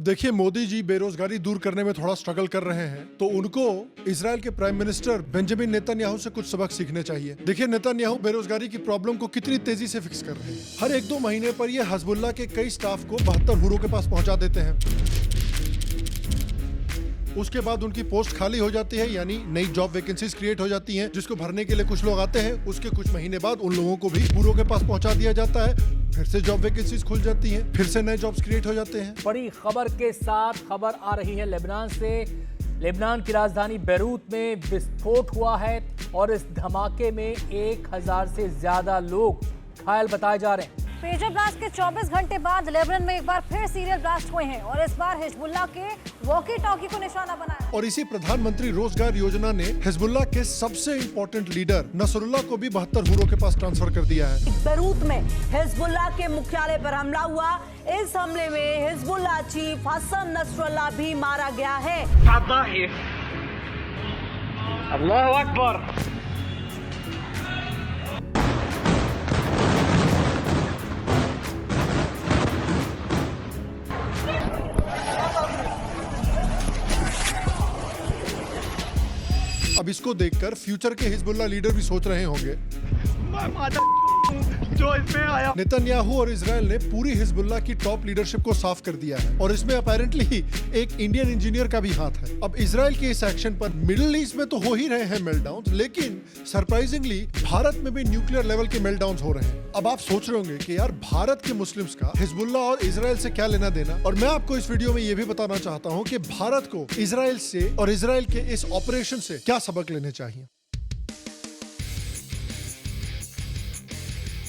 देखिए, मोदी जी बेरोजगारी दूर करने में थोड़ा स्ट्रगल कर रहे हैं, तो उनको इजराइल के प्राइम मिनिस्टर बेंजामिन नेतन्याहू से कुछ सबक सीखने चाहिए। देखिए, नेतन्याहू बेरोजगारी की प्रॉब्लम को कितनी तेजी से फिक्स कर रहे हैं। हर 1-2 महीने पर ये हिजबुल्लाह के कई स्टाफ को 72 हुरों के पास पहुंचा देते हैं। उसके बाद उनकी पोस्ट खाली हो जाती है, यानी नई जॉब वैकेंसीज क्रिएट हो जाती हैं, जिसको भरने के लिए कुछ लोग आते हैं। उसके कुछ महीने बाद उन लोगों को भी हुरों के पास पहुंचा दिया जाता है। फिर से जॉब वैकेंसीज खुल जाती हैं, फिर से नए जॉब्स क्रिएट हो जाते हैं। बड़ी खबर के साथ खबर आ रही है लेबनान से। लेबनान की राजधानी बेरूत में विस्फोट हुआ है और इस धमाके में 1000 से ज्यादा लोग घायल बताए जा रहे हैं। पेजर ब्लास्ट के 24 घंटे बाद लेबनान में एक बार फिर सीरियल ब्लास्ट हुए हैं और इस बार हिजबुल्लाह के वॉकी टॉकी को निशाना बनाया। और इसी प्रधानमंत्री रोजगार योजना ने हिजबुल्लाह के सबसे इंपॉर्टेंट लीडर नसरुल्लाह को भी 72 हुरों के पास ट्रांसफर कर दिया है। बेरूत में हिजबुल्लाह के मुख्यालय पर हमला हुआ। इस हमले में हिजबुल्लाह चीफ हसन नसरुल्लाह भी मारा गया है। अल्लाहु अकबर। अब इसको देखकर फ्यूचर के हिजबुल्लाह लीडर भी सोच रहे होंगे, जो इसमें आया। नेतन्याहू और इजराइल ने पूरी हिजबुल्लाह की टॉप लीडरशिप को साफ कर दिया है और इसमें अपेरेंटली एक इंडियन इंजीनियर का भी हाथ है। अब इजराइल के इस एक्शन पर मिडिल ईस्ट में तो हो ही रहे हैं मेल्टडाउन, लेकिन सरप्राइजिंगली भारत में भी न्यूक्लियर लेवल के मेल्टडाउन हो रहे हैं। अब आप सोच रहे होंगे कि यार, भारत के मुस्लिम्स का हिजबुल्लाह और इजराइल से क्या लेना देना। और मैं आपको इस वीडियो में ये भी बताना चाहता हूँ कि भारत को इजराइल से और इजराइल के इस ऑपरेशन से क्या सबक लेने चाहिए।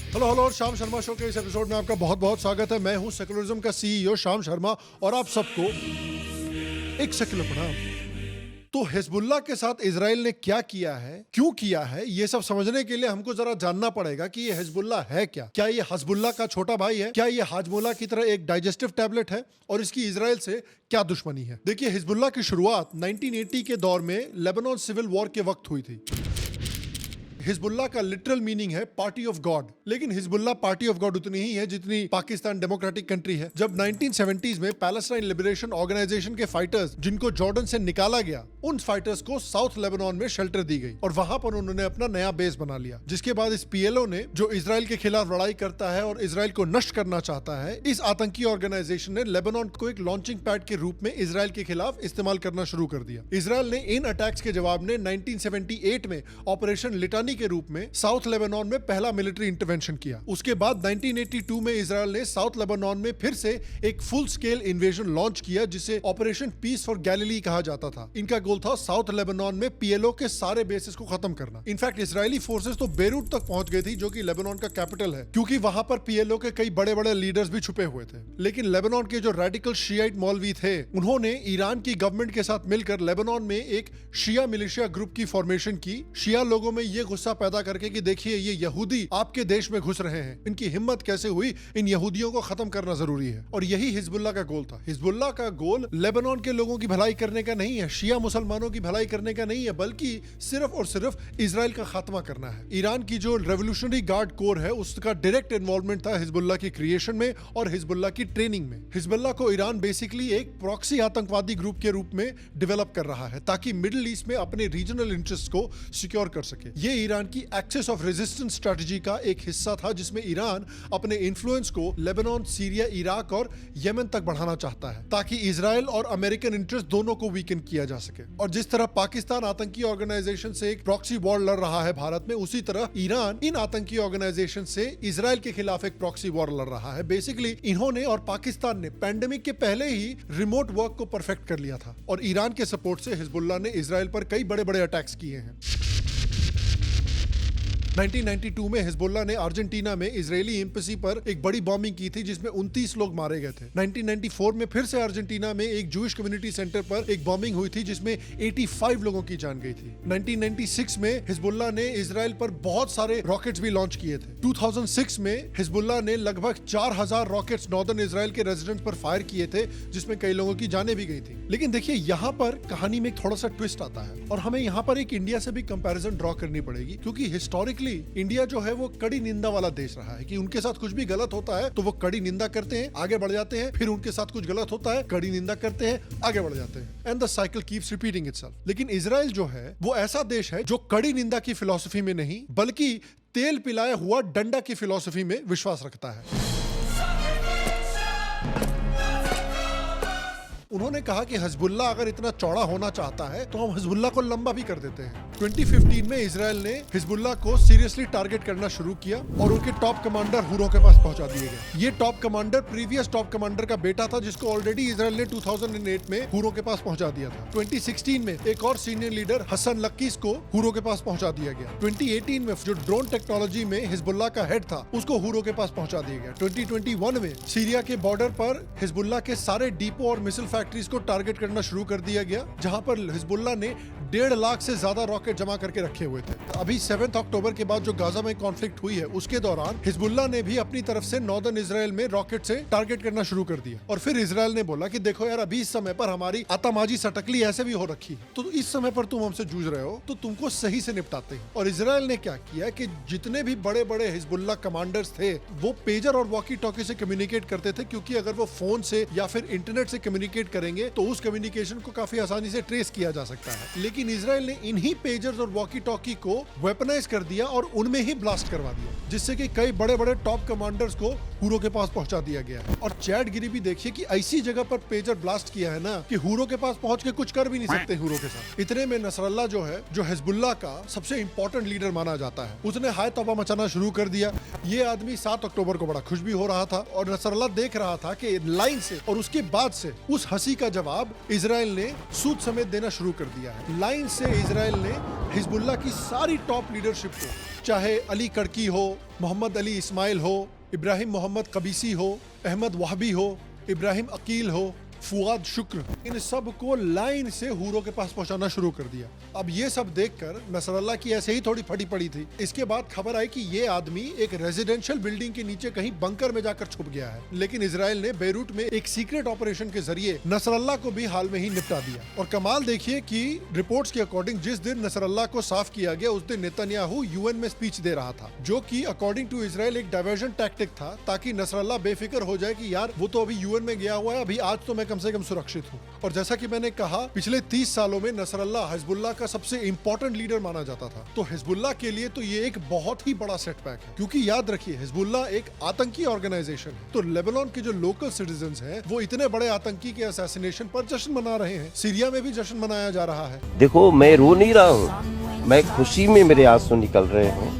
हेलो और शाम शर्मा शो के इस एपिसोड में आपका बहुत बहुत स्वागत है। मैं हूं सेकुलरिज्म का सीईओ शाम शर्मा और आप सबको एक सेकुलर प्रणाम। तो हिजबुल्लाह के साथ इजराइल ने क्या किया है, क्यों किया है, ये सब समझने के लिए हमको जरा जानना पड़ेगा कि ये हिजबुल्लाह है क्या। क्या ये हिजबुल्लाह का छोटा भाई है? क्या ये हाजमोला की तरह एक डाइजेस्टिव टैबलेट है? और इसकी इजराइल से क्या दुश्मनी है? देखिए, हिजबुल्लाह की शुरुआत 1980 के दौर में लेबनान सिविल वॉर के वक्त हुई थी। हिजबुल्लाह का लिटरल मीनिंग है पार्टी ऑफ गॉड, लेकिन हिजबुल्लाह पार्टी ऑफ गॉड उतनी ही है जितनी पाकिस्तान डेमोक्रेटिक कंट्री है। जब 1970s में पैलेस्टाइन लिबरेशन ऑर्गेनाइजेशन के फाइटर्स, जिनको जॉर्डन से निकाला गया, उन फाइटर्स को साउथ लेबनान में शेल्टर दी गई और वहां पर उन्होंने अपना नया बेस बना लिया। जिसके बाद इस पीएलओ ने, जो इजराइल के खिलाफ लड़ाई करता है और इजराइल को नष्ट करना चाहता है, इस आतंकी ऑर्गेनाइजेशन ने लेबनान को एक लॉन्चिंग पैड के रूप में इजराइल के खिलाफ इस्तेमाल करना शुरू कर दिया। इजराइल ने इन अटैक्स के जवाब में 1978 में ऑपरेशन लिटानी के रूप में साउथ लेबनान में पहला मिलिट्री इंटरवेंशन किया। उसके बाद 1982 में इजराइल ने साउथ लेबनान में फिर से एक फुल स्केल इन्वेजन लॉन्च किया, जिसे ऑपरेशन पीस फॉर गैलिली कहा जाता था। इनका गोल था साउथ लेबनान में पीएलओ के सारे बेसिस को खत्म करना। इनफैक्ट इजरायली फोर्सेस तो बेरूत तक पहुंच गई थी, जो कि लेबनान का कैपिटल है, क्योंकि वहां पर पीएलओ के कई बड़े बड़े लीडर्स भी छुपे हुए थे। लेकिन लेबनान के जो रेडिकल शियाइट मौलवी थे, उन्होंने ईरान की गवर्नमेंट के साथ मिलकर लेबनान में एक शिया मिलिशिया ग्रुप की फॉर्मेशन की। शिया लोगों में यह गुस्सा पैदा करके कि देखिए, ये यहूदी आपके देश में घुस रहे हैं, इनकी हिम्मत कैसे हुई, इन यहूदियों को खत्म करना जरूरी है। और यही हिजबुल्लाह का गोल था। हिजबुल्लाह का गोल लेबनान के लोगों की भलाई करने का नहीं है, शिया मुसलमानों की भलाई करने का नहीं है, बल्कि सिर्फ और सिर्फ इजराइल का खात्मा करना है। ईरान की जो रेवोल्यूशनरी गार्ड कोर है, उसका डायरेक्ट इन्वॉल्वमेंट था हिजबुल्लाह की क्रिएशन में और हिजबुल्लाह की ट्रेनिंग में। हिजबुल्लाह को ईरान बेसिकली एक प्रॉक्सी आतंकवादी ग्रुप के रूप में डेवलप कर रहा है, ताकि मिडिल ईस्ट में अपने रीजनल इंटरेस्ट को सिक्योर कर सके। ये ईरान की एक्सेस ऑफ रेजिस्टेंस स्ट्रेटजी का एक हिस्सा था, जिसमें ईरान अपने इन्फ्लुएंस को लेबनान, सीरिया, इराक और यमन तक बढ़ाना चाहता है, ताकि इजराइल और अमेरिकन इंटरेस्ट दोनों को वीकन किया जा सके। और जिस तरह पाकिस्तान आतंकी ऑर्गेनाइजेशन से एक प्रॉक्सी वॉर लड़ रहा है भारत में, उसी तरह ईरान इन आतंकी ऑर्गेनाइजेशन से इजराइल के खिलाफ एक प्रॉक्सी वॉर लड़ रहा है। बेसिकली इन्होंने और पाकिस्तान ने पैंडेमिक के पहले ही रिमोट वर्क को परफेक्ट कर लिया था और ईरान के सपोर्ट से हिजबुल्लाह ने इजराइल पर कई बड़े बड़े अटैक्स किए हैं। 1992 में हिजबुल्लाह ने अर्जेंटीना में इजरायली एम्बेसी पर एक बड़ी बॉम्बिंग की थी, जिसमें 29 लोग मारे गए थे। 1994 में फिर से अर्जेंटीना में एक जूइश कम्युनिटी सेंटर पर एक बॉम्बिंग हुई थी, जिसमें 85 लोगों की जान गई थी। 1996 में हिजबुल्लाह ने इजराइल पर बहुत सारे रॉकेट्स भी लॉन्च किए थे। 2006 में हिजबुल्लाह ने लगभग 4000 रॉकेट्स नॉर्दर्न इजराइल के रेजिडेंट्स पर फायर किए थे, जिसमें कई लोगों की जानें भी गई थी। लेकिन देखिए, यहाँ पर कहानी में एक थोड़ा सा ट्विस्ट आता है और हमें यहाँ पर एक इंडिया से भी कंपैरिजन ड्रॉ करनी पड़ेगी, क्योंकि हिस्टोरिकली हिस्टोरिकली इंडिया जो है वो कड़ी निंदा वाला देश रहा है कि उनके साथ कुछ भी गलत होता है तो वो कड़ी निंदा करते हैं, आगे बढ़ जाते हैं, फिर उनके साथ कुछ गलत होता है, कड़ी निंदा करते हैं, आगे बढ़ जाते हैं, and the cycle keeps repeating itself. लेकिन इजराइल जो है वो ऐसा देश है जो कड़ी निंदा की फिलॉसफी में नहीं बल्कि तेल पिलाया हुआ डंडा की फिलॉसफी में विश्वास रखता है। उन्होंने कहा कि हिजबुल्ला अगर इतना चौड़ा होना चाहता है तो हम हिजबुल्ला को लंबा भी कर देते हैं। 2015 में इजराइल ने हिजबुल्ला को सीरियसली टारगेट करना शुरू किया और उनके टॉप कमांडर हुरों के पास पहुंचा दिए गए। ये top commander previous top commander का बेटा था जिसको ऑलरेडी इजराइल ने 2008 में हुरों के पास पहुंचा दिया था। 2016 में एक और सीनियर लीडर हसन लक्कीस को हुरों के पास पहुंचा दिया गया। 2018 में जो ड्रोन टेक्नोलॉजी में हिजबुल्ला का हेड था उसको हुरों के पास पहुंचा दिया गया। 2021 में सीरिया के बॉर्डर पर हिजबुल्ला के सारे डिपो और मिसाइल फैक्ट्रीज को टारगेट करना शुरू कर दिया गया, जहां पर हिजबुल्ला ने 1.5 लाख से ज्यादा रॉकेट जमा करके रखे हुए थे। अभी 7 अक्टूबर के बाद जो गाजा में कॉन्फ्लिक्ट हुई है उसके दौरान हिजबुल्ला ने भी अपनी तरफ से नॉर्दर्न इजराइल में रॉकेट से टारगेट करना शुरू कर दिया। और फिर इजराइल ने बोला कि देखो यार, अभी इस समय पर हमारी आतमाजी सटकली ऐसे भी हो रखी है, तो इस समय पर तुम हमसे जूझ रहे हो तो तुमको सही से निपटाते हैं। और इजराइल ने क्या किया कि जितने भी बड़े बड़े हिजबुल्ला कमांडर्स थे वो पेजर और वॉकी टॉकी से कम्युनिकेट करते थे, क्योंकि अगर वो फोन से या फिर इंटरनेट से कम्युनिकेट करेंगे तो उस कम्युनिकेशन को काफी आसानी से ट्रेस किया जा सकता है। लेकिन इजराइल ने इन्हीं पेजर्स और वॉकी टॉकी को वेपनाइज कर दिया और उनमें ही ब्लास्ट करवा दिया, जिससे कि कई बड़े बड़े टॉप कमांडर्स को हुरों के पास पहुंचा दिया गया है। और चैट गिरी भी देखिए कि ऐसी जगह पर पेजर ब्लास्ट किया है ना कि हुरों के पास पहुंच के कुछ कर भी नहीं सकते हुरों के साथ। इतने में नसरल्ला जो है, जो हिजबुल्ला का सबसे इंपॉर्टेंट लीडर माना जाता है, उसने हाय तौबा मचाना शुरू कर दिया। ये आदमी 7 अक्टूबर को बड़ा खुश भी हो रहा था और नसरल्ला देख रहा था कि लाइन से और उसके बाद से उस हंसी का जवाब इजराइल ने सूद समेत देना शुरू कर दिया है। लाइन से इजराइल ने हिजबुल्ला की सारी टॉप लीडरशिप को, चाहे अली कड़की हो, मोहम्मद अली इस्माइल हो, इब्राहिम मोहम्मद कबीसी हो, अहमद वाहबी हो, इब्राहिम अकील हो, फुआद शुक्र, इन सब को लाइन से हुरों के पास पहुंचाना शुरू कर दिया। अब ये सब देखकर नसरल्ला की ऐसे ही थोड़ी फटी पड़ी थी। इसके बाद खबर आई कि ये आदमी एक रेजिडेंशियल बिल्डिंग के नीचे कहीं बंकर में जाकर छुप गया है। लेकिन इजराइल ने बेरूट में एक सीक्रेट ऑपरेशन के जरिए नसरल्ला को भी हाल में ही निपटा दिया। और कमाल देखिए कि रिपोर्ट्स के अकॉर्डिंग जिस दिन नसरल्ला को साफ किया गया उस दिन नेतन्याहू यूएन में स्पीच दे रहा था, जो कि अकॉर्डिंग टू इजराइल एक डाइवर्जन टैक्टिक था, ताकि नसरल्ला बेफिक्र हो जाए कि यार वो तो अभी यूएन में गया हुआ है, अभी आज तो मैं कम से कम सुरक्षित हूँ। और जैसा कि मैंने कहा, पिछले 30 सालों में नसरल्ला हिजबुल्ला का सबसे इंपॉर्टेंट लीडर माना जाता था। तो हिजबुल्ला के लिए तो ये एक बहुत ही बड़ा सेटबैक है, क्योंकि याद रखिए हिजबुल्ला एक आतंकी ऑर्गेनाइजेशन है। तो लेबनान के जो लोकल सिटीजंस हैं वो इतने बड़े आतंकी के असैसिनेशन पर जश्न मना रहे हैं। सीरिया में भी जश्न मनाया जा रहा है। देखो, मैं रो नहीं रहा हूँ, मैं खुशी में मेरे आंसू निकल रहे हैं।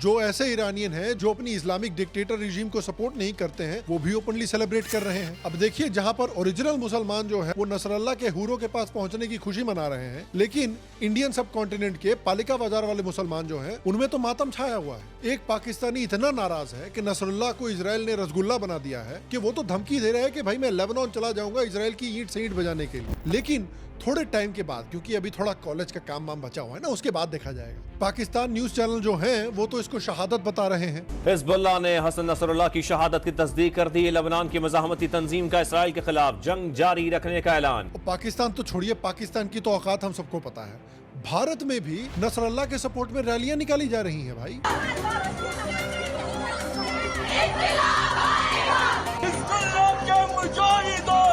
जो ऐसे ईरानियन हैं जो अपनी इस्लामिक डिक्टेटर रिजीम को सपोर्ट नहीं करते हैं, वो भी ओपनली सेलिब्रेट कर रहे हैं। अब देखिए, जहां पर ओरिजिनल मुसलमान जो है वो नसरल्ला के हुरों के पास पहुंचने की खुशी मना रहे हैं, लेकिन इंडियन सब कॉन्टिनेंट के पालिका बाजार वाले मुसलमान जो हैं उनमें तो मातम छाया हुआ है। एक पाकिस्तानी इतना नाराज है कि नसरल्ला को इजराइल ने रसगुल्ला बना दिया है कि वो तो धमकी दे रहा है कि भाई मैं लेबनान चला जाऊंगा इजराइल की ईंट से ईंट बजाने के लिए। लेकिन थोड़े टाइम के बाद, क्योंकि अभी थोड़ा कॉलेज का काम वाम बचा हुआ है ना, उसके बाद देखा जाएगा। पाकिस्तान न्यूज चैनल जो हैं वो तो इसको शहादत बता रहे हैं। हिजबुल्लाह ने हसन नसरुल्लाह की शहादत की तस्दीक कर दी। लेबनान की मज़ाहमती तंजीम का इसराइल के खिलाफ जंग जारी रखने का ऐलान। पाकिस्तान तो छोड़िए, पाकिस्तान की तो औकात हम सबको पता है। भारत में भी नसरल्लाह के सपोर्ट में रैलियां निकाली जा रही हैं भाई।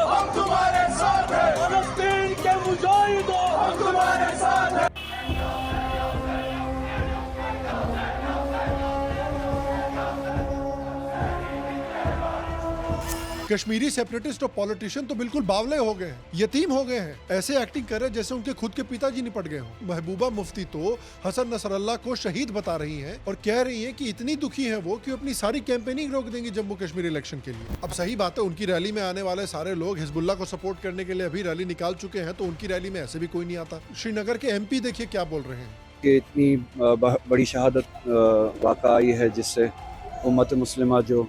हम तुम्हारे साथ हैं, फलस्तीन के मुजाहिदों, हम तुम्हारे साथ हैं। कश्मीरी सेपरेटिस्ट और पॉलिटिशियन तो बिल्कुल बावले हो गए हैं, यतीम हो गए हैं। ऐसे एक्टिंग कर रहे जैसे उनके खुद के पिताजी निपट गए हों। महबूबा मुफ्ती तो हसन नसरल्लाह को शहीद बता रही हैं और कह रही हैं कि इतनी दुखी हैं वो कि अपनी सारी कैंपेनिंग रोक देंगी जम्मू कश्मीर इलेक्शन के लिए। अब सही बात है, उनकी रैली में आने वाले सारे लोग हिजबुल्लाह को सपोर्ट करने के लिए अभी रैली निकाल चुके हैं, तो उनकी रैली में ऐसे भी कोई नहीं आता। श्रीनगर के MP देखिए क्या बोल रहे हैं कि इतनी बड़ी शहादत वाक़ा आई है, जिससे उम्मत मुस्लिमा जो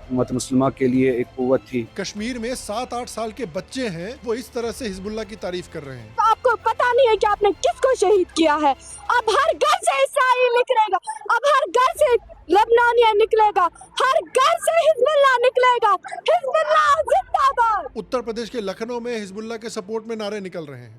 उम्मत मुस्लिमा के लिए एक कुव्वत थी। कश्मीर में 7-8 साल के बच्चे हैं, वो इस तरह से हिजबुल्लाह की तारीफ कर रहे हैं। तो आपको पता नहीं है कि आपने किसको शहीद किया है। अब हर घर से इसराइल निकलेगा, अब हर घर से लेबनानिया निकलेगा, हर घर से हिजबुल्लाह निकलेगा। हिजबुल्लाह जिंदाबाद। उत्तर प्रदेश के लखनऊ में हिजबुल्लाह के सपोर्ट में नारे निकल रहे हैं।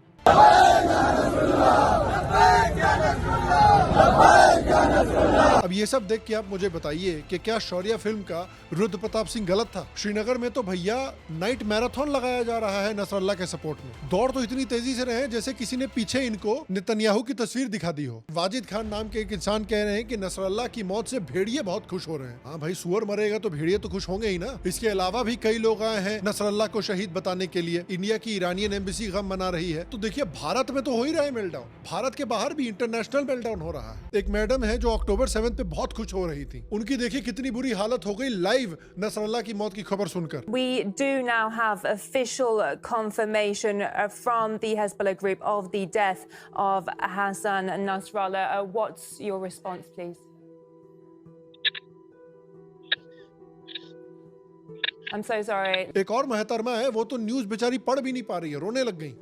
अब ये सब देख के आप मुझे बताइए कि क्या शौर्य फिल्म का रुद्र प्रताप सिंह गलत था? श्रीनगर में तो भैया नाइट मैराथन लगाया जा रहा है नसरल्ला के सपोर्ट में। दौड़ तो इतनी तेजी से रहे जैसे किसी ने पीछे इनको नेतन्याहू की तस्वीर दिखा दी हो। वाजिद खान नाम के एक इंसान कह रहे हैं कि नसरल्ला की मौत से भेड़िए बहुत खुश हो रहे हैं। हाँ भाई, सुअर मरेगा तो भेड़िए तो खुश होंगे ही ना। इसके अलावा भी कई लोग आए हैं नसरल्ला को शहीद बताने के लिए। इंडिया की ईरानियन एम्बेसी गम मना रही है। तो देखिए, भारत में तो हो ही रहा है मेल्टडाउन, भारत के बाहर भी इंटरनेशनल मेल्टडाउन हो रहा है। एक मैडम है जो अक्टूबर 7 पे बहुत खुश हो रही थी, उनकी देखिए कितनी बुरी हालत हो गई लाइव नसरल्ला की मौत की खबर सुनकर। We do now have official confirmation from the Hezbollah group of the death of Hassan Nasrallah. What's your response, please? I'm so sorry. एक और महतरमा है, वो तो न्यूज बेचारी पढ़ भी नहीं पा रही है, रोने लग गई।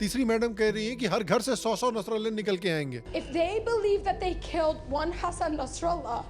तीसरी मैडम कह रही है कि हर घर से 100 नसरल्ले निकल के आएंगे। If they believe that they killed one Hassan Nasrallah,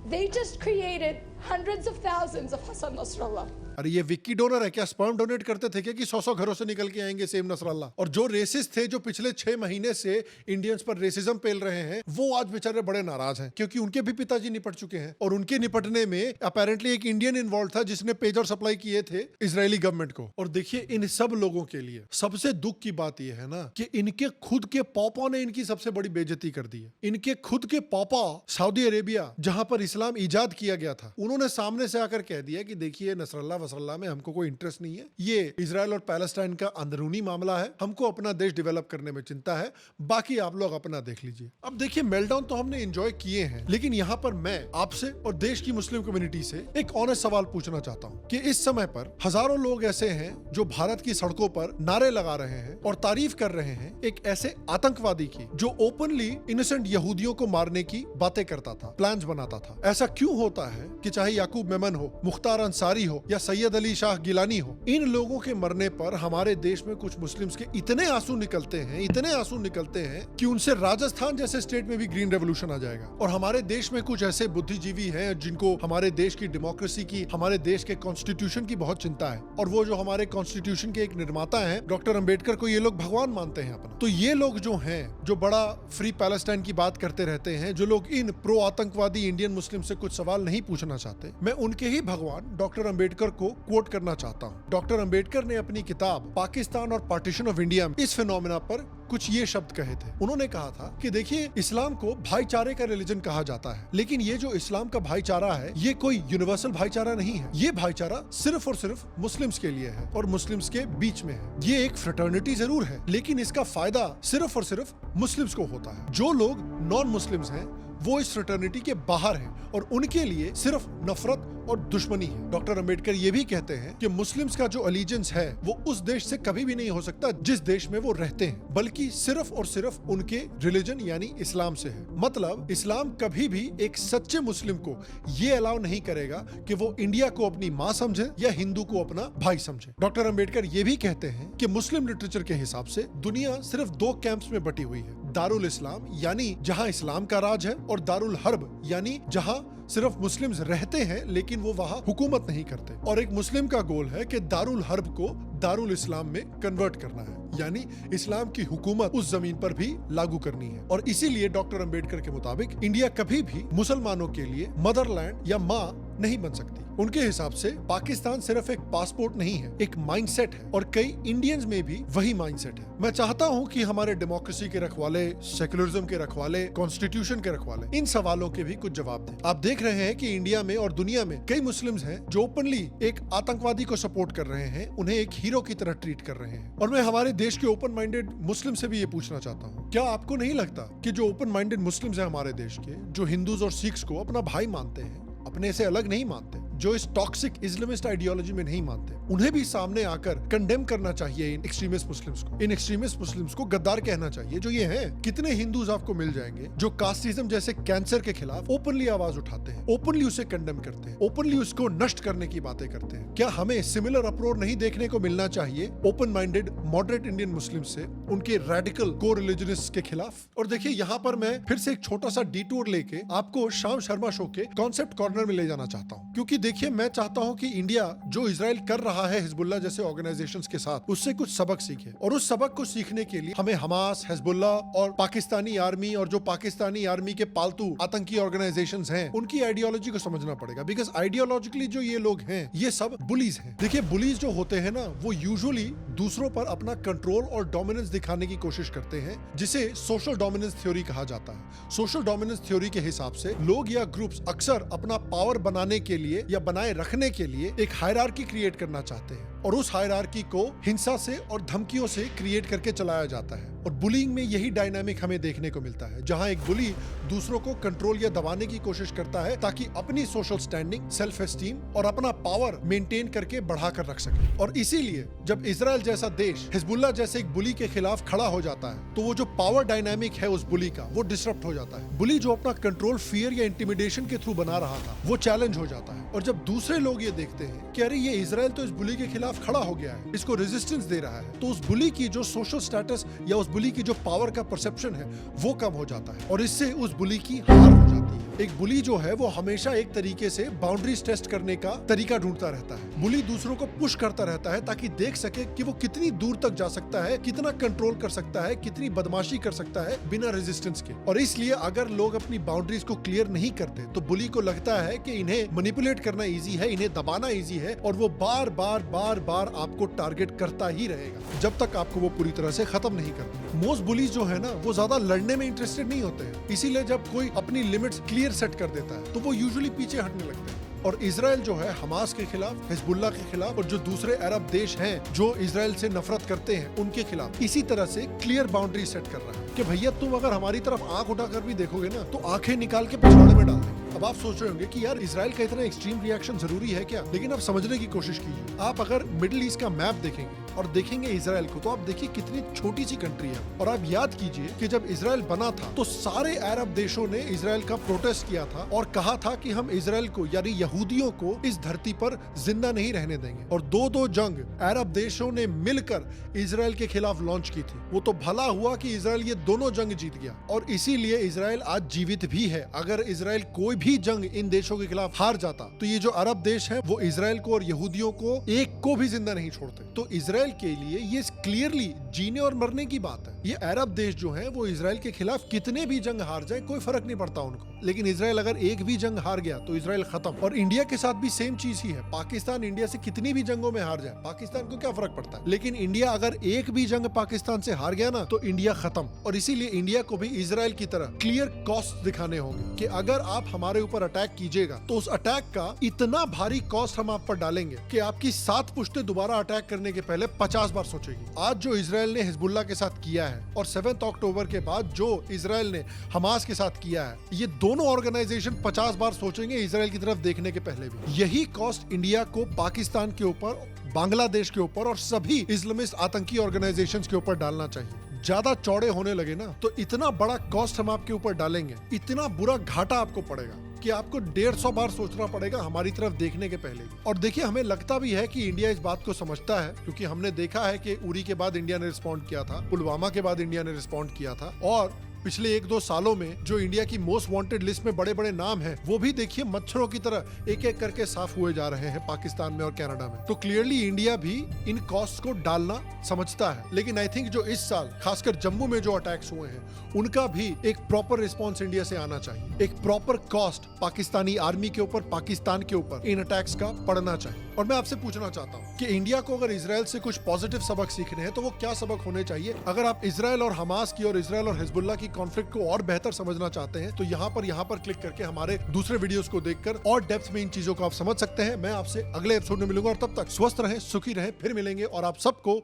they just created hundreds of thousands of Hassan Nasrallah. अरे ये विक्की डोनर है क्या? स्पर्म डोनेट करते थे क्या कि 100 घरों से निकल के आएंगे सेम नसरल्ला? और जो रेसिस्ट थे, जो पिछले 6 महीने से इंडियंस पर रेसिज्म पेल रहे हैं, वो आज बेचारे बड़े नाराज हैं क्योंकि उनके भी पिताजी निपट चुके हैं। और उनके निपटने में अपेरेंटली एक इंडियन इन्वॉल्व था जिसने पेजर सप्लाई किए थे इजरायली गवर्नमेंट को। और देखिए, इन सब लोगों के लिए सबसे दुख की बात यह है ना कि इनके खुद के पापा ने इनकी सबसे बड़ी बेइज्जती कर दी है। इनके खुद के पापा सऊदी अरेबिया, जहां पर इस्लाम ईजाद किया गया था, उन्होंने सामने से आकर कह दिया कि देखिए, नसरल्ला वसरल्ला में हमको कोई इंटरेस्ट नहीं है, ये इजराइल और पैलेस्टाइन का अंदरूनी मामला है, हमको अपना देश डेवलप करने में चिंता है, बाकी आप लोग अपना देख लीजिए। अब देखिए, मेल्टडाउन तो हमने एंजॉय किए हैं, लेकिन यहाँ पर मैं आपसे और देश की मुस्लिम कम्युनिटी से एक ऑनेस्ट सवाल पूछना चाहता हूँ कि इस समय पर हजारों लोग ऐसे हैं जो भारत की सड़कों पर नारे लगा रहे हैं और तारीफ कर रहे हैं एक ऐसे आतंकवादी की जो ओपनली इनोसेंट यहूदियों को मारने की बातें करता था, प्लान्स बनाता था। ऐसा क्यों होता है कि चाहे याकूब मेमन हो, मुख्तार अंसारी हो या सैयद अली शाह गिलानी हो, इन लोगों के मरने पर हमारे देश में कुछ मुस्लिम्स के इतने आंसू निकलते हैं, इतने आंसू निकलते हैं कि उनसे राजस्थान जैसे स्टेट में भी ग्रीन रेवोल्यूशन आ जाएगा। और हमारे देश में कुछ ऐसे बुद्धिजीवी हैं जिनको हमारे देश की डेमोक्रेसी की, हमारे देश के कॉन्स्टिट्यूशन की बहुत चिंता है। और वो जो हमारे कॉन्स्टिट्यूशन के एक निर्माता हैं डॉक्टर अंबेडकर को ये लोग भगवान मानते हैं अपना। तो ये लोग जो हैं, जो बड़ा फ्री पैलेस्टाइन की बात करते रहते हैं, जो लोग इन प्रो आतंकवादी इंडियन मुस्लिम से कुछ सवाल नहीं पूछना चाहते, मैं उनके ही भगवान डॉक्टर अंबेडकर को कोट करना चाहता हूँ। डॉक्टर अंबेडकर ने अपनी किताब पाकिस्तान और पार्टीशन ऑफ इंडिया में इस फिनोमेना पर कुछ ये शब्द कहे थे। उन्होंने कहा था कि देखिए, इस्लाम को भाईचारे का रिलीजन कहा जाता है, लेकिन ये जो इस्लाम का भाईचारा है, ये कोई यूनिवर्सल भाईचारा नहीं है। ये भाईचारा सिर्फ और सिर्फ मुस्लिम्स के लिए है और मुस्लिम्स के बीच में है। ये एक फ्रेटर्निटी जरूर है, लेकिन इसका फायदा सिर्फ और सिर्फ मुस्लिम्स को होता है। जो लोग नॉन मुस्लिम्स हैं वो इस फ्रेटर्निटी के बाहर हैं और उनके लिए सिर्फ नफरत और दुश्मनी है। डॉक्टर अंबेडकर ये भी कहते हैं कि मुस्लिम्स का जो अलीजेंस है वो उस देश से कभी भी नहीं हो सकता जिस देश में वो रहते हैं, बल्कि सिर्फ और सिर्फ उनके रिलीजन यानी इस्लाम से है। मतलब इस्लाम कभी भी एक सच्चे मुस्लिम को ये अलाउ नहीं करेगा कि वो इंडिया को अपनी माँ समझे या हिंदू को अपना भाई समझे। डॉक्टर अंबेडकर ये भी कहते हैं कि मुस्लिम लिटरेचर के हिसाब से दुनिया सिर्फ 2 कैंप्स में बटी हुई है, दारुल इस्लाम यानी जहां इस्लाम का राज है, और दारुल हर्ब यानी जहां सिर्फ मुस्लिम्स रहते हैं लेकिन वो वहां हुकूमत नहीं करते। और एक मुस्लिम का गोल है कि दारुल हर्ब को दारुल इस्लाम में कन्वर्ट करना है, यानी इस्लाम की हुकूमत उस जमीन पर भी लागू करनी है। और इसीलिए डॉक्टर अंबेडकर के मुताबिक इंडिया कभी भी मुसलमानों के लिए मदरलैंड या माँ नहीं बन सकती। उनके हिसाब से पाकिस्तान सिर्फ एक पासपोर्ट नहीं है, एक माइंडसेट है, और कई इंडियंस में भी वही माइंडसेट है। मैं चाहता हूं कि हमारे डेमोक्रेसी के रखवाले, सेक्युलरिज्म के रखवाले, कॉन्स्टिट्यूशन के रखवाले इन सवालों के भी कुछ जवाब दें। आप देख रहे हैं कि इंडिया में और दुनिया में कई मुस्लिम्स हैं जो ओपनली एक आतंकवादी को सपोर्ट कर रहे हैं, उन्हें एक हीरो की तरह ट्रीट कर रहे हैं। और मैं हमारे देश के ओपन माइंडेड मुस्लिम से भी ये पूछना चाहता हूँ, क्या आपको नहीं लगता कि जो ओपन माइंडेड मुस्लिम्स हैं हमारे देश के, जो हिंदूज और सिख्स को अपना भाई मानते हैं, अपने से अलग नहीं मानते, जो इस टॉक्सिक इस्लामिस्ट आइडियोलॉजी में नहीं मानते, उन्हें भी सामने आकर कंडेम करना चाहिए इन एक्सट्रीमिस्ट मुस्लिम्स को। इन एक्सट्रीमिस्ट मुस्लिम्स को गद्दार कहना चाहिए जो ये हैं। कितने हिंदूज आपको मिल जाएंगे जो कास्टिज्म जैसे कैंसर के खिलाफ ओपनली आवाज उठाते हैं, ओपनली उसे कंडेम करते हैं, ओपनली उसको नष्ट करने की बातें करते हैं। क्या हमें सिमिलर अप्रोच नहीं देखने को मिलना चाहिए open minded moderate Indian Muslim से उनके रेडिकल को रिलीजनिस्ट के खिलाफ? और देखिए, यहाँ पर मैं फिर से एक छोटा सा डिटूर लेके आपको शाम शर्मा शो के कॉन्सेप्ट कॉर्नर में ले जाना चाहता हूँ, क्योंकि देखिए, मैं चाहता हूं कि इंडिया जो इजराइल कर रहा है हिजबुल्लाह जैसे ऑर्गेनाइजेशंस के साथ, उससे कुछ सबक सीखे। और उस सबक को सीखने के लिए हमें हमास, हिजबुल्लाह और पाकिस्तानी आर्मी और जो पाकिस्तानी आर्मी के पालतू आतंकी ऑर्गेनाइजेशंस हैं, उनकी आइडियोलॉजी को समझना पड़ेगा। बिकॉज आइडियोलॉजिकली जो ये लोग हैं, ये सब बुलीज हैं। देखिए, बुलीज जो होते हैं ना, वो यूजुअली दूसरों पर अपना कंट्रोल और डोमिनेंस दिखाने की कोशिश करते हैं, जिसे सोशल डोमिनेंस थ्योरी कहा जाता है। सोशल डोमिनेंस थ्योरी के हिसाब से लोग या ग्रुप्स अक्सर अपना पावर बनाने के लिए या बनाए रखने के लिए एक हायरार्की क्रिएट करना चाहते हैं, और उस हायरार्की को हिंसा से और धमकियों से क्रिएट करके चलाया जाता है। और बुलिंग में यही डायनामिक हमें देखने को मिलता है, जहां एक बुली दूसरों को कंट्रोल या दबाने की कोशिश करता है ताकि अपनी सोशल स्टैंडिंग, सेल्फ एस्टीम और अपना पावर मेंटेन करके बढ़ाकर रख सके। और इसीलिए जब इजराइल जैसा देश हिजबुल्लाह जैसे एक बुली के खिलाफ खड़ा हो जाता है, तो वो जो पावर डायनामिक है उस बुली का, वो डिसरप्ट हो जाता है। बुली जो अपना कंट्रोल फियर या इंटिमिडेशन के थ्रू बना रहा था, वो चैलेंज हो जाता है। और जब दूसरे लोग ये देखते हैं कि अरे ये इजराइल तो इस बुली के खिलाफ खड़ा हो गया है, इसको रेजिस्टेंस दे रहा है, तो उस बुली की जो सोशल स्टेटस या उस बुली की जो पावर का परसेप्शन है, वो कम हो जाता है, और इससे उस बुली की हार हो जाती है। एक बुली जो है वो हमेशा एक तरीके से बाउंड्रीज टेस्ट करने का तरीका ढूंढता रहता है। बुली दूसरों को पुश करता रहता है ताकि देख सके कि वो कितनी दूर तक जा सकता है, कितना कंट्रोल कर सकता है, कितनी बदमाशी कर सकता है बिना रेजिस्टेंस के। और इसलिए अगर लोग अपनी बाउंड्रीज को क्लियर नहीं करते, तो बुली को लगता है कि इन्हें मैनिपुलेट करना इजी है, इन्हें दबाना इजी है, और वो बार बार आपको टारगेट करता ही रहेगा जब तक आपको वो पूरी तरह से खत्म नहीं करता। मोस्ट बुलीज जो है ना, वो ज्यादा लड़ने में इंटरेस्टेड नहीं होते हैं, इसीलिए जब कोई अपनी लिमिट्स क्लियर सेट कर देता है, तो वो यूजुअली पीछे हटने लगते हैं। और इजराइल जो है हमास के खिलाफ, हिजबुल्लाह के खिलाफ, और जो दूसरे अरब देश हैं जो इजराइल से नफरत करते हैं, उनके खिलाफ इसी तरह से क्लियर बाउंड्री सेट कर रहा है कि भैया तुम अगर हमारी तरफ आंख उठाकर भी देखोगे ना, तो आंखें निकाल के पिछवाड़े में डाल देंगे। अब आप सोच रहे होंगे कि यार इजराइल का इतना एक्सट्रीम रिएक्शन जरूरी है क्या? लेकिन आप समझने की कोशिश कीजिए। आप अगर मिडिल ईस्ट का मैप देखेंगे और देखेंगे इजराइल को, तो आप देखिए कितनी छोटी सी कंट्री है। और आप याद कीजिए कि जब इजराइल बना था, तो सारे अरब देशों ने इजराइल का प्रोटेस्ट किया था और कहा था कि हम इजराइल को, यानी यहूदियों को, इस धरती पर जिंदा नहीं रहने देंगे। और दो जंग अरब देशों ने मिलकर इजराइल के खिलाफ लॉन्च की थी। वो तो भला हुआ कि इजराइल ये दोनों जंग जीत गया, और इसीलिए इजराइल आज जीवित भी है। अगर इजराइल कोई भी जंग इन देशों के खिलाफ हार जाता, तो ये जो अरब देश है, वो इजराइल को और यहूदियों को एक को भी जिंदा नहीं छोड़ते। तो इजराइल के लिए ये क्लियरली जीने और मरने की बात है। ये अरब देश जो है, वो इजराइल के खिलाफ कितने भी जंग हार जाए, कोई फर्क नहीं पड़ता उनको। लेकिन इजराइल अगर एक भी जंग हार गया, तो इजराइल खत्म। और इंडिया के साथ भी सेम चीज ही है। पाकिस्तान इंडिया से कितनी भी जंगों में हार जाए, पाकिस्तान को क्या फर्क पड़ता है? लेकिन इंडिया अगर एक भी जंग पाकिस्तान से हार गया ना, तो इंडिया खत्म। और इसीलिए इंडिया को भी इजराइल की तरह क्लियर कॉस्ट दिखाने होंगे कि अगर आप हमारे ऊपर अटैक कीजिएगा, तो उस अटैक का इतना भारी कॉस्ट हम आप पर डालेंगे कि आपकी 7 पुश्तें दोबारा अटैक करने के पहले 50 बार सोचेगी। आज जो इजराइल ने हिजबुल्लाह के साथ किया है, और 7 अक्टूबर के बाद जो इजराइल ने हमास के साथ किया है, ये दोनों ऑर्गेनाइजेशन 50 बार सोचेंगे इजराइल की तरफ देखने के पहले भी। यही कॉस्ट इंडिया को पाकिस्तान के ऊपर, बांग्लादेश के ऊपर और सभी इस्लामिस्ट आतंकी ऑर्गेनाइजेशंस के ऊपर डालना चाहिए। ज्यादा चौड़े होने लगे ना, तो इतना बड़ा कॉस्ट हम आपके ऊपर डालेंगे, इतना बुरा घाटा आपको पड़ेगा कि आपको 150 बार सोचना पड़ेगा हमारी तरफ देखने के पहले। और देखिए, हमें लगता भी है कि इंडिया इस बात को समझता है, क्योंकि हमने देखा है कि उरी के बाद इंडिया ने रिस्पॉन्ड किया था, पुलवामा के बाद इंडिया ने रिस्पॉन्ड किया था, और पिछले 1-2 सालों में जो इंडिया की मोस्ट वांटेड लिस्ट में बड़े बड़े नाम हैं, वो भी देखिए मच्छरों की तरह एक एक करके साफ हुए जा रहे हैं पाकिस्तान में और कनाडा में। तो क्लियरली इंडिया भी इन कॉस्ट को डालना समझता है। लेकिन आई थिंक जो इस साल खासकर जम्मू में जो अटैक्स हुए हैं, उनका भी एक प्रॉपर रिस्पॉन्स इंडिया से आना चाहिए। एक प्रॉपर कॉस्ट पाकिस्तानी आर्मी के ऊपर, पाकिस्तान के ऊपर इन अटैक्स का पड़ना चाहिए। और मैं आपसे पूछना चाहता हूँ कि इंडिया को अगर इजराइल से कुछ पॉजिटिव सबक सीखने हैं, तो वो क्या सबक होने चाहिए? अगर आप इजराइल और हमास की और इजराइल और हिजबुल्लाह की कॉन्फ्लिक्ट को और बेहतर समझना चाहते हैं, तो यहाँ पर क्लिक करके हमारे दूसरे वीडियोस को देखकर और डेप्थ में इन चीजों को आप समझ सकते हैं। मैं आपसे अगले एपिसोड में मिलूंगा, और तब तक स्वस्थ रहें, सुखी रहें। फिर मिलेंगे, और आप सबको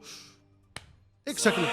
एक सेकंड।